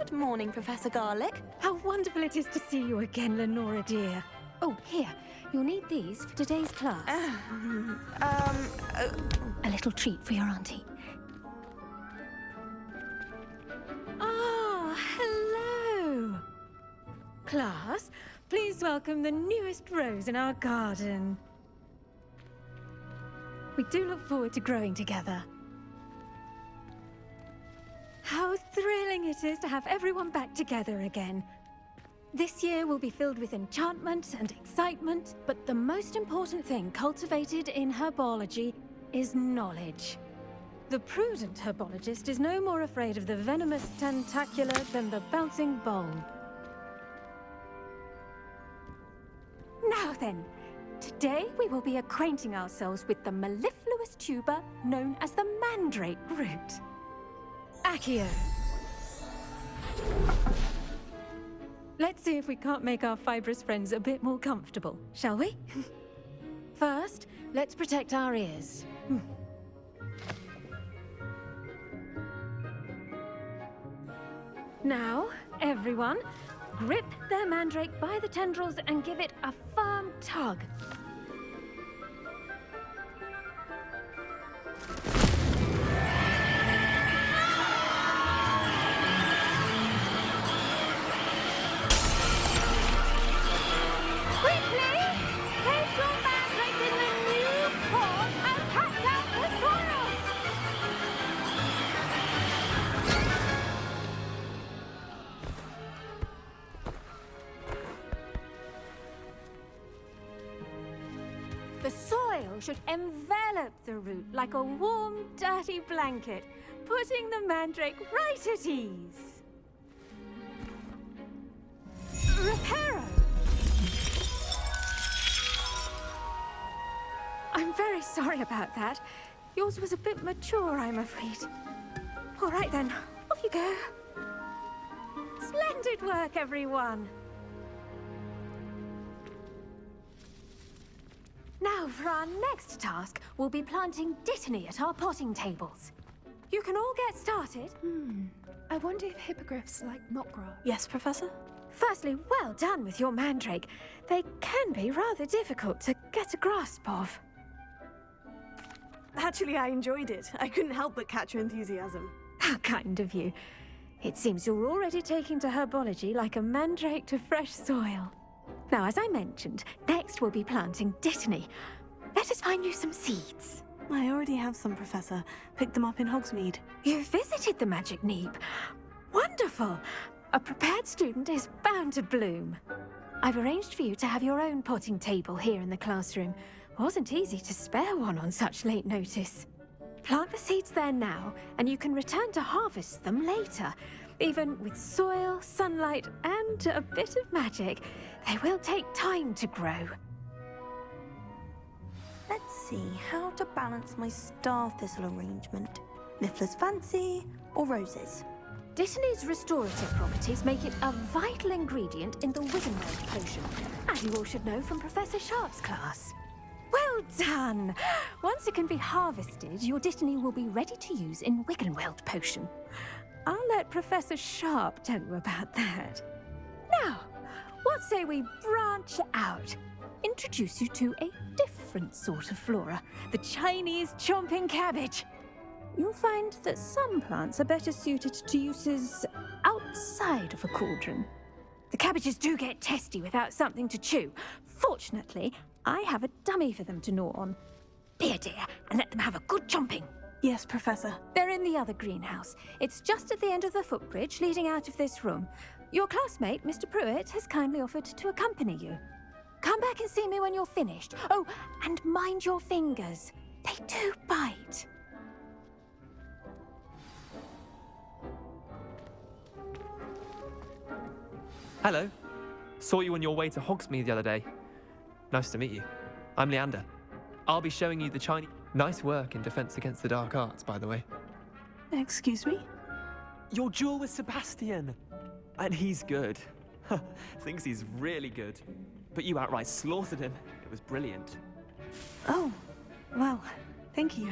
Good morning, Professor Garlick. How wonderful it is to see you again, Lenora dear. Oh, here. You'll need these for today's class. A little treat for your auntie. Ah, hello. Class, please welcome the newest rose in our garden. We do look forward to growing together. How thrilling it is to have everyone back together again. This year will be filled with enchantment and excitement, but the most important thing cultivated in herbology is knowledge. The prudent herbologist is no more afraid of the venomous tentacula than the bouncing bulb. Now then, today we will be acquainting ourselves with the mellifluous tuber known as the mandrake root. Accio. Let's see if we can't make our fibrous friends a bit more comfortable, shall we? First, let's protect our ears. Now, everyone, grip their mandrake by the tendrils and give it a firm tug. The soil should envelop the root like a warm, dirty blanket, putting the mandrake right at ease. Reparo! I'm very sorry about that. Yours was a bit mature, I'm afraid. All right then, off you go. Splendid work, everyone! Now, for our next task, we'll be planting dittany at our potting tables. You can all get started. I wonder if hippogriffs like mock grass. Yes, Professor? Firstly, well done with your mandrake. They can be rather difficult to get a grasp of. Actually, I enjoyed it. I couldn't help but catch your enthusiasm. How kind of you. It seems you're already taking to herbology like a mandrake to fresh soil. Now, as I mentioned, next we'll be planting dittany. Let us find you some seeds. I already have some, Professor. Picked them up in Hogsmeade. You visited the Magic Neep. Wonderful! A prepared student is bound to bloom. I've arranged for you to have your own potting table here in the classroom. Wasn't easy to spare one on such late notice. Plant the seeds there now, and you can return to harvest them later. Even with soil, sunlight, and a bit of magic, they will take time to grow. Let's see how to balance my star thistle arrangement. Niffler's fancy or roses? Dittany's restorative properties make it a vital ingredient in the Wiggenweld potion, as you all should know from Professor Sharp's class. Well done! Once it can be harvested, your dittany will be ready to use in Wiggenweld potion. I'll let Professor Sharp tell you about that. Now, what say we branch out? Introduce you to a different sort of flora, the Chinese chomping cabbage. You'll find that some plants are better suited to uses outside of a cauldron. The cabbages do get testy without something to chew. Fortunately, I have a dummy for them to gnaw on. Here, dear, and let them have a good chomping. Yes, Professor. They're in the other greenhouse. It's just at the end of the footbridge leading out of this room. Your classmate, Mr. Pruitt, has kindly offered to accompany you. Come back and see me when you're finished. Oh, and mind your fingers. They do bite. Hello. Saw you on your way to Hogsmeade the other day. Nice to meet you. I'm Leander. I'll be showing you the Chinese... Nice work in Defense Against the Dark Arts, by the way. Excuse me? Your duel with Sebastian. And he's good. Thinks he's really good. But you outright slaughtered him. It was brilliant. Oh, well, thank you.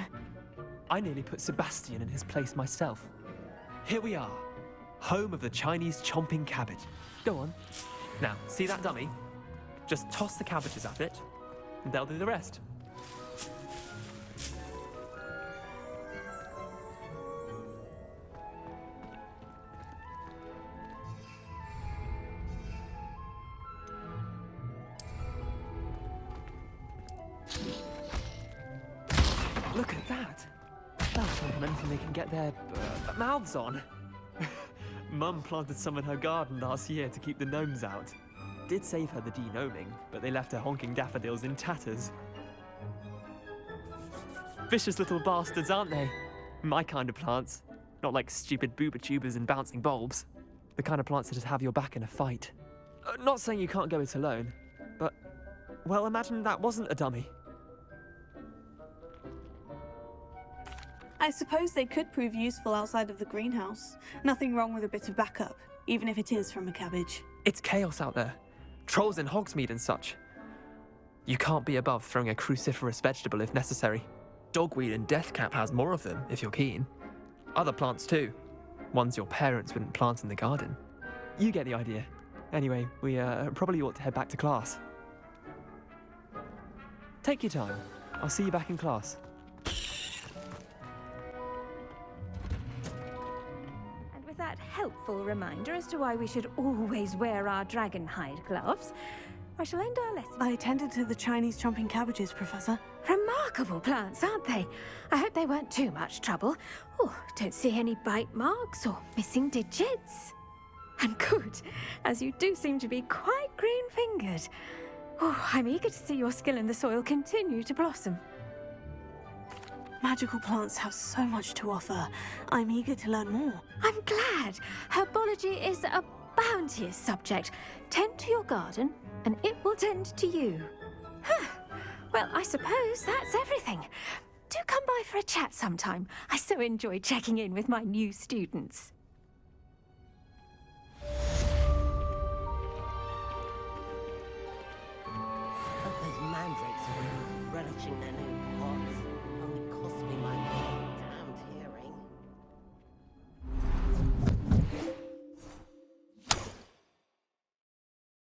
I nearly put Sebastian in his place myself. Here we are. home of the Chinese chomping cabbage. Go on. Now, see that dummy? Just toss the cabbages at it, and they'll do the rest. Look at that! That'll take them anything they can get their mouths on. Mum planted some in her garden last year to keep the gnomes out. Did save her the de-gnoming, but they left her honking daffodils in tatters. Vicious little bastards, aren't they? My kind of plants. Not like stupid booba tubers and bouncing bulbs. The kind of plants that'd have your back in a fight. Not saying you can't go it alone, but, well, imagine that wasn't a dummy. I suppose they could prove useful outside of the greenhouse. Nothing wrong with a bit of backup, even if it is from a cabbage. It's chaos out there. Trolls in Hogsmeade and such. You can't be above throwing a cruciferous vegetable if necessary. Dogweed and deathcap has more of them, if you're keen. Other plants too. Ones your parents wouldn't plant in the garden. You get the idea. Anyway, we probably ought to head back to class. Take your time. I'll see you back in class. And with that helpful reminder as to why we should always wear our dragon hide gloves, I shall end our lesson. I tended to the Chinese chomping cabbages, Professor. Remarkable plants, aren't they? I hope they weren't too much trouble. Oh, don't see any bite marks or missing digits. And good, as you do seem to be quite green-fingered. Oh, I'm eager to see your skill in the soil continue to blossom. Magical plants have so much to offer. I'm eager to learn more. I'm glad. Herbology is a bounteous subject. Tend to your garden, and it will tend to you. Huh. Well, I suppose that's everything. Do come by for a chat sometime. I so enjoy checking in with my new students.